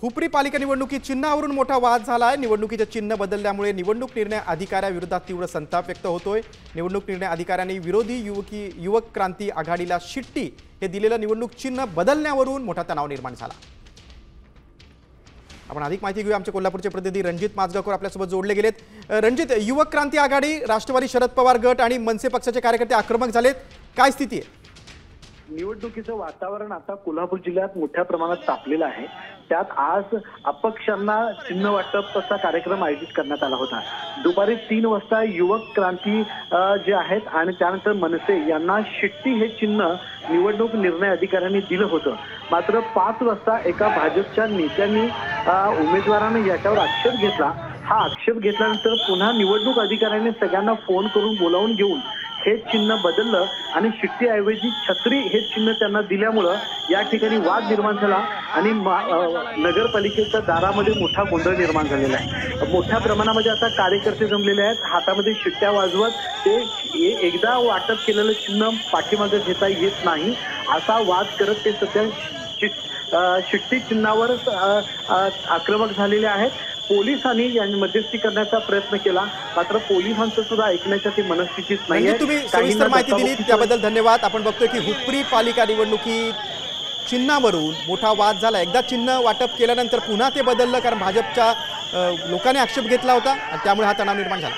हुपरी पालिका निवडणुकीत चिन्हावरून मोठा वाद झाला आहे। निवडणुकीचे चिन्ह बदलल्यामुळे निवडणूक निर्णय अधिकाऱ्याविरोधात तीव्र संताप व्यक्त होतोय। निवडणूक निर्णय अधिकाऱ्यांनी विरोधी युवक क्रांती आघाडीला शिट्टी हे दिलेलं निवडणूक चिन्ह बदलण्यावरून मोठा तणाव निर्माण झाला। आपण अधिक माहिती घेऊया। आमचे कोल्हापूरचे प्रतिनिधी रणजित माजगावकर आपल्यासोबत जोडले गेलेत। रणजित, युवक क्रांती आघाडी, राष्ट्रवादी शरद पवार गट आणि मनसे पक्षाचे कार्यकर्ते आक्रमक झालेत, काय स्थिती आहे? निवडणुकीचं वातावरण आता कोल्हापूर जिल्ह्यात मोठ्या प्रमाणात तापलेलं आहे। त्यात आज अपक्षांना चिन्ह वाटपाचा कार्यक्रम आयोजित करण्यात आला होता। दुपारी 3 वाजता युवक क्रांती जे आहेत आणि त्यानंतर मनसे यांना शिट्टी हे चिन्ह निवडणूक निर्णय अधिकाऱ्यांनी दिलं होतं। मात्र 5 वाजता एका भाजपच्या नेत्यांनी उमेदवाराने याच्यावर आक्षेप घेतला। हा आक्षेप घेतल्यानंतर पुन्हा निवडणूक अधिकाऱ्यांनी सगळ्यांना फोन करून बोलावून घेऊन हे चिन्ह बदललं आणि शिट्टीऐवजी छत्री हे चिन्ह त्यांना दिल्यामुळं या ठिकाणी वाद निर्माण झाला आणि नगरपालिकेच्या दारामध्ये मोठा गोंधळ निर्माण झालेला आहे। मोठ्या प्रमाणामध्ये आता कार्यकर्ते जमलेले आहेत, हातामध्ये शिट्ट्या वाजवत ते एकदा वाटप केलेलं चिन्ह पाठीमागे घेता येत नाही असा वाद करत ते सध्या शिट्टी चिन्हावर आक्रमक झालेले आहेत। पोलिसांनी यांनी मध्यस्थी करण्याचा प्रयत्न केला, मात्र पोलिसांचं सुद्धा ऐकण्याच्या ती मनस्थितीच नाहीये। तुम्ही सविस्तर माहिती दिली त्याबद्दल धन्यवाद। आपण बघतोय की हुपरी पालिका निवडणुकीत चिन्हावरून मोठा वाद झाला। एकदा चिन्ह वाटप केल्यानंतर पुन्हा ते बदललं कारण भाजपच्या लोकांनी आक्षेप घेतला होता आणि त्यामुळे हा तणाव निर्माण झाला।